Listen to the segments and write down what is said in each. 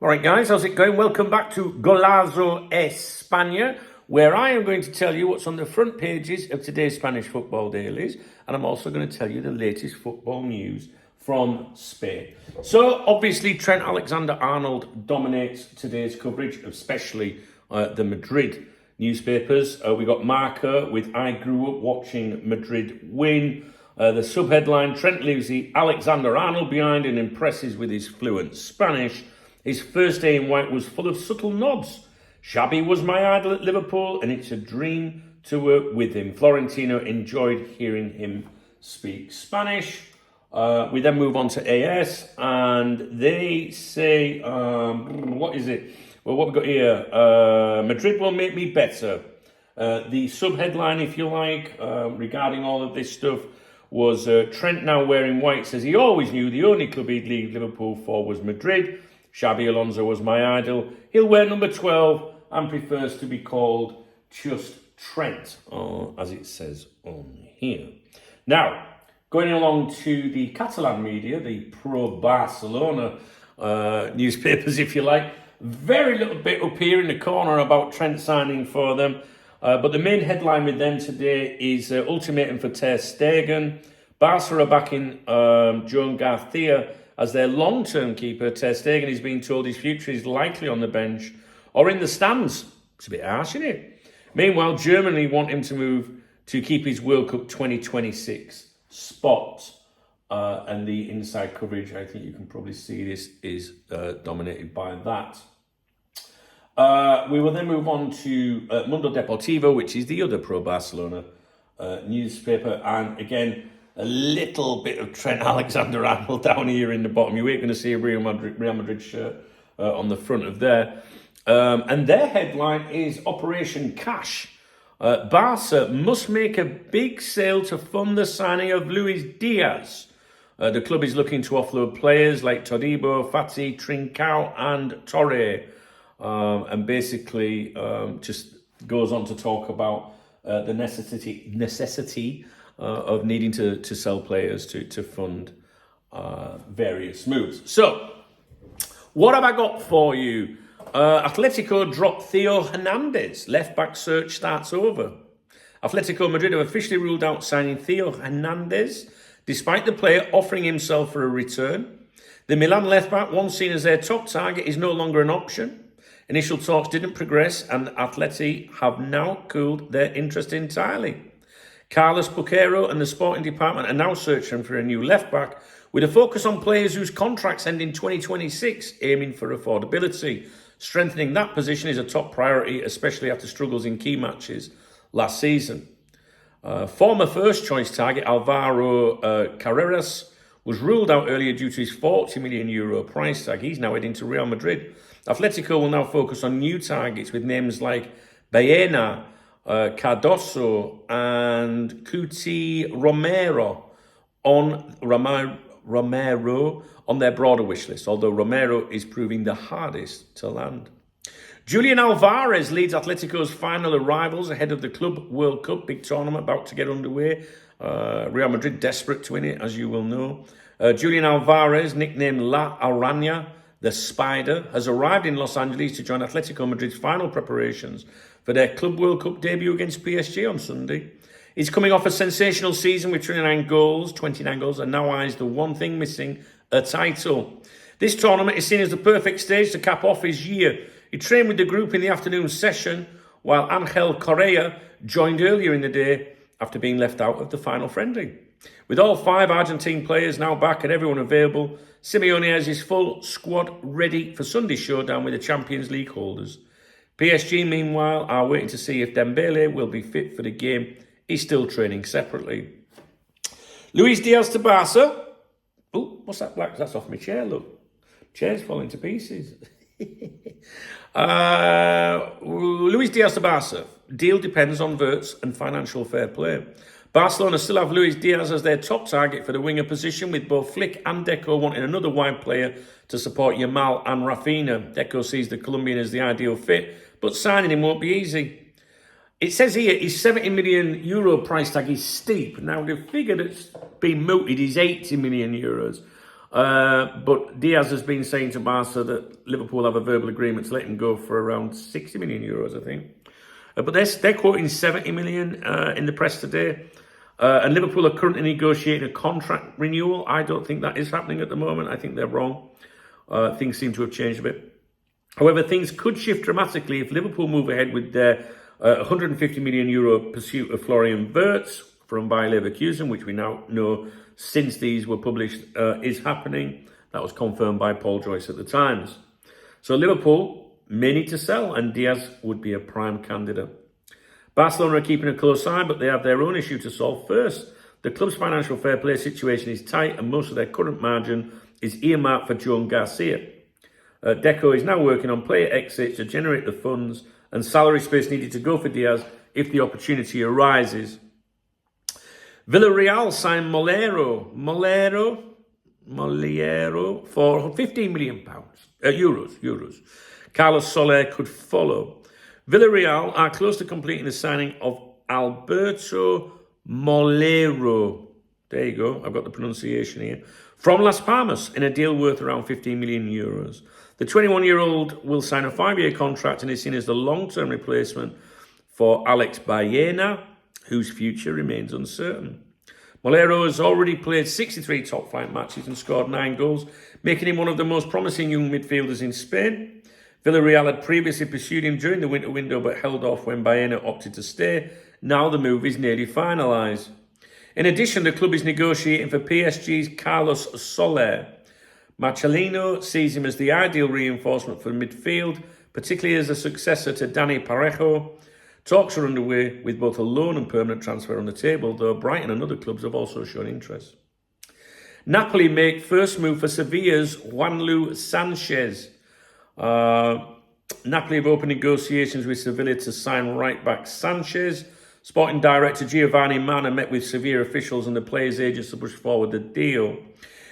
All right, guys, how's it going? Welcome back to Golazo España, where I am going to tell you what's on the front pages of today's Spanish football dailies, and I'm also going to tell you the latest football news from Spain. So, obviously, Trent Alexander-Arnold dominates today's coverage, especially the Madrid newspapers. We got MARCA with "I grew up watching Madrid win." The subheadline: Trent leaves the Alexander-Arnold behind and impresses with his fluent Spanish. His first day in white was full of subtle nods. Xabi was my idol at Liverpool, and it's a dream to work with him. Florentino enjoyed hearing him speak Spanish. We then move on to AS, and they say, what is it? Well, what we've got here, Madrid will make me better. The sub-headline, if you like, regarding all of this stuff was Trent now wearing white says he always knew the only club he'd leave Liverpool for was Madrid. Xabi Alonso was my idol. He'll wear number 12 and prefers to be called just Trent, as it says on here. Now, going along to the Catalan media, the pro-Barcelona newspapers, if you like, very little bit up here in the corner about Trent signing for them. But the main headline with them today is ultimatum for Ter Stegen. Barca are backing Joan Garcia as their long-term keeper. Ter Stegen is being told his future is likely on the bench or in the stands. It's a bit harsh, isn't it? Meanwhile, Germany want him to move to keep his World Cup 2026 spot. And the inside coverage, I think you can probably see this, is dominated by that. We will then move on to Mundo Deportivo, which is the other pro-Barcelona newspaper. And again, a little bit of Trent Alexander-Arnold down here in the bottom. You ain't going to see a Real Madrid shirt on the front of there. And their headline is Operation Cash. Barca must make a big sale to fund the signing of Luis Diaz. The club is looking to offload players like Todibo, Fati, Trincao and Torre. And basically just goes on to talk about the necessity of needing to sell players to fund various moves. So, what have I got for you? Atletico dropped Theo Hernandez. Left-back search starts over. Atletico Madrid have officially ruled out signing Theo Hernandez, despite the player offering himself for a return. The Milan left-back, once seen as their top target, is no longer an option. Initial talks didn't progress, and Atleti have now cooled their interest entirely. Carlos Boquero and the sporting department are now searching for a new left-back, with a focus on players whose contracts end in 2026, aiming for affordability. Strengthening that position is a top priority, especially after struggles in key matches last season. Former first-choice target Alvaro Carreras was ruled out earlier due to his €40 million price tag. He's now heading to Real Madrid. Atletico will now focus on new targets with names like Baena, Cardoso and Cuti Romero on their broader wish list, although Romero is proving the hardest to land. Julian Alvarez leads Atletico's final arrivals ahead of the Club World Cup, big tournament about to get underway. Real Madrid desperate to win it, as you will know. Julian Alvarez, nicknamed La Araña, the Spider, has arrived in Los Angeles to join Atletico Madrid's final preparations for their Club World Cup debut against PSG on Sunday. He's coming off a sensational season with 29 goals, and now eyes the one thing missing, a title. This tournament is seen as the perfect stage to cap off his year. He trained with the group in the afternoon session, while Angel Correa joined earlier in the day after being left out of the final friendly. With all 5 Argentine players now back and everyone available, Simeone has his full squad ready for Sunday's showdown with the Champions League holders. PSG, meanwhile, are waiting to see if Dembele will be fit for the game. He's still training separately. Luis Diaz to Barca. Oh, what's that black? That's off my chair, look. Chair's falling to pieces. Luis Diaz to Barca. Deal depends on Wirtz and financial fair play. Barcelona still have Luis Diaz as their top target for the winger position, with both Flick and Deco wanting another wide player to support Yamal and Rafinha. Deco sees the Colombian as the ideal fit, but signing him won't be easy. It says here his €70 million price tag is steep. Now, the figure that's been mooted is €80 million. But Diaz has been saying to Barca that Liverpool have a verbal agreement to let him go for around 60 million euros, I think. But they're quoting 70 million in the press today. And Liverpool are currently negotiating a contract renewal. I don't think that is happening at the moment. I think they're wrong. Things seem to have changed a bit. However, things could shift dramatically if Liverpool move ahead with their 150 million euro pursuit of Florian Wirtz from Bayer Leverkusen, which we now know since these were published is happening. That was confirmed by Paul Joyce at the Times. So Liverpool may need to sell, and Diaz would be a prime candidate. Barcelona are keeping a close eye, but they have their own issue to solve first. The club's financial fair play situation is tight, and most of their current margin is earmarked for Joan Garcia. Deco is now working on player exits to generate the funds and salary space needed to go for Diaz if the opportunity arises. Villarreal signed Molero for £15 million. Euros. Carlos Soler could follow. Villarreal are close to completing the signing of Alberto Molero. There you go, I've got the pronunciation here. From Las Palmas in a deal worth around 15 million euros. The 21-year-old will sign a 5-year contract and is seen as the long-term replacement for Alex Baena, whose future remains uncertain. Molero has already played 63 top-flight matches and scored 9 goals, making him one of the most promising young midfielders in Spain. Villarreal had previously pursued him during the winter window but held off when Baena opted to stay. Now the move is nearly finalised. In addition, the club is negotiating for PSG's Carlos Soler. Marcelino sees him as the ideal reinforcement for midfield, particularly as a successor to Dani Parejo. Talks are underway with both a loan and permanent transfer on the table, though Brighton and other clubs have also shown interest. Napoli make first move for Sevilla's Juanlu Sanchez. Napoli have opened negotiations with Sevilla to sign right-back Sanchez. Sporting director Giovanni Manna met with Sevilla officials and the players' agents to push forward the deal.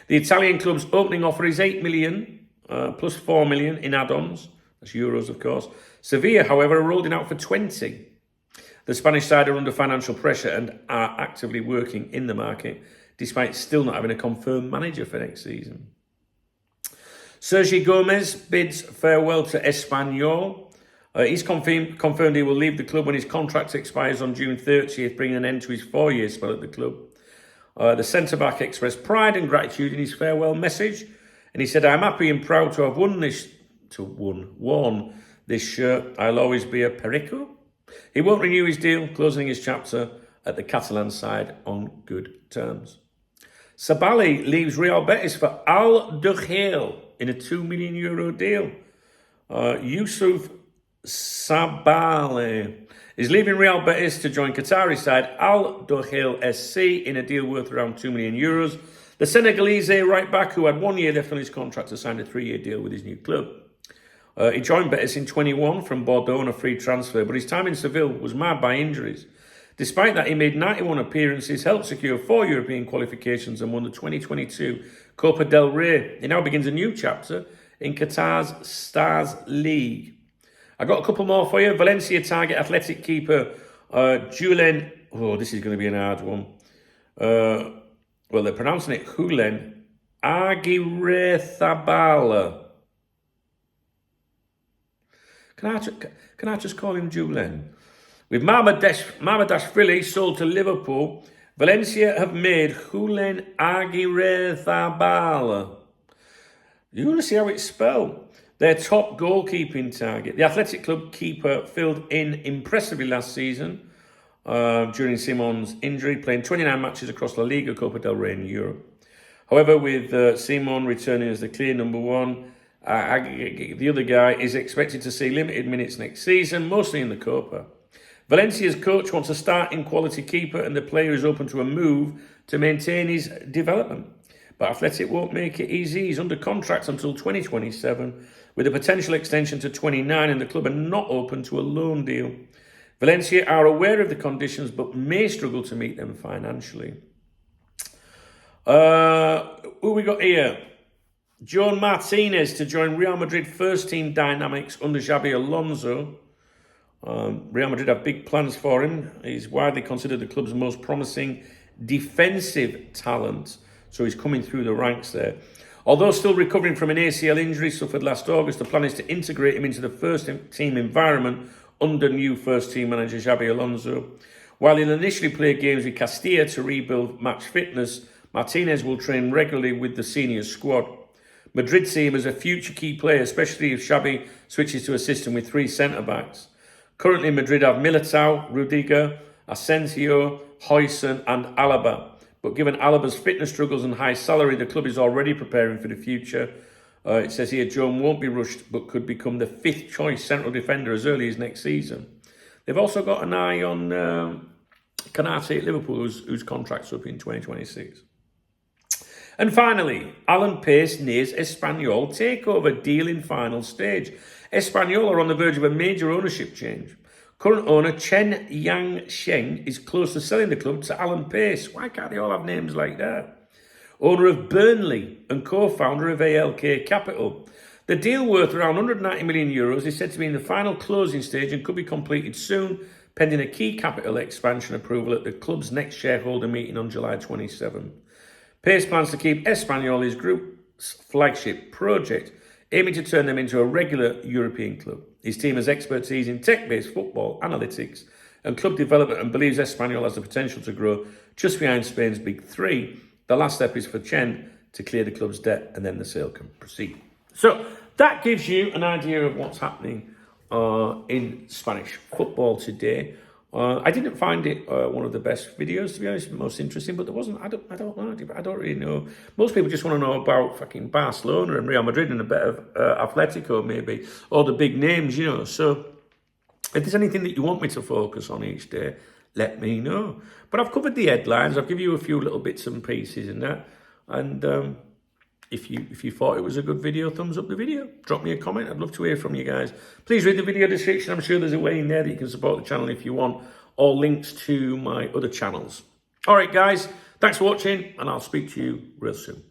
The Italian club's opening offer is 8 million plus 4 million in add-ons. That's euros, of course. Sevilla, however, are holding out for 20. The Spanish side are under financial pressure and are actively working in the market, despite still not having a confirmed manager for next season. Sergi Gomez bids farewell to Espanyol. He's confirmed he will leave the club when his contract expires on June 30th, bringing an end to his 4-year spell at the club. The centre-back expressed pride and gratitude in his farewell message, and he said, "I'm happy and proud to have worn this shirt. I'll always be a Perico." He won't renew his deal, closing his chapter at the Catalan side on good terms. Sabali leaves Real Betis for Al Duhail in a €2 million deal. Yusuf Sabali is leaving Real Betis to join Qatari side Al Duhail SC in a deal worth around €2 million. The Senegalese right-back, who had 1 year left on his contract, has signed a 3-year deal with his new club. He joined Betis in 21 from Bordeaux on a free transfer, but his time in Seville was marred by injuries. Despite that, he made 91 appearances, helped secure 4 European qualifications and won the 2022 Copa del Rey. He now begins a new chapter in Qatar's Stars League. I got a couple more for you. Valencia target Athletic keeper Julen. Oh, this is going to be an hard one. Well, they're pronouncing it Julen Aguirrezabala. Can I just call him Julen? With Mamadashvili sold to Liverpool, Valencia have made Julen Aguirrezabala. You want to see how it's spelled? Their top goalkeeping target. The Athletic Club keeper filled in impressively last season during Simon's injury, playing 29 matches across La Liga, Copa del Rey and Europe. However, with Simon returning as the clear number one, the other guy is expected to see limited minutes next season, mostly in the Copa. Valencia's coach wants a starting quality keeper and the player is open to a move to maintain his development. But Athletic won't make it easy. He's under contract until 2027 with a potential extension to 29 and the club are not open to a loan deal. Valencia are aware of the conditions but may struggle to meet them financially. Who we got here? Joan Martinez to join Real Madrid first team dynamics under Xabi Alonso. Real Madrid have big plans for him. He's widely considered the club's most promising defensive talent. So he's coming through the ranks there. Although still recovering from an ACL injury suffered last August, the plan is to integrate him into the first team environment under new first team manager Xabi Alonso. While he'll initially play games with Castilla to rebuild match fitness, Martinez will train regularly with the senior squad. Madrid see him as a future key player, especially if Xabi switches to a system with 3 centre-backs. Currently, Madrid have Militao, Rudiger, Asensio, Huijsen and Alaba. But given Alaba's fitness struggles and high salary, the club is already preparing for the future. It says here, Joan won't be rushed, but could become the 5th choice central defender as early as next season. They've also got an eye on Canate at Liverpool, whose contract's up in 2026. And finally, Alan Pace nears Espanyol takeover deal in final stage. Espanyol are on the verge of a major ownership change. Current owner Chen Yang-sheng is close to selling the club to Alan Pace. Why can't they all have names like that? Owner of Burnley and co-founder of ALK Capital. The deal, worth around 190 million euros, is said to be in the final closing stage and could be completed soon, pending a key capital expansion approval at the club's next shareholder meeting on July 27. Pace plans to keep Espanyol his group's flagship project, aiming to turn them into a regular European club. His team has expertise in tech-based football, analytics and club development and believes Espanyol has the potential to grow just behind Spain's big three. The last step is for Chen to clear the club's debt and then the sale can proceed. So that gives you an idea of what's happening in Spanish football today. I didn't find it one of the best videos, to be honest, most interesting, but there wasn't, I don't know, I don't really know. Most people just want to know about fucking Barcelona and Real Madrid and a bit of Atletico maybe, or the big names, you know. So if there's anything that you want me to focus on each day, let me know. But I've covered the headlines, I've given you a few little bits and pieces in that. And if you thought it was a good video, thumbs up the video. Drop me a comment. I'd love to hear from you guys. Please read the video description. I'm sure there's a way in there that you can support the channel if you want, or links to my other channels. All right, guys. Thanks for watching, and I'll speak to you real soon.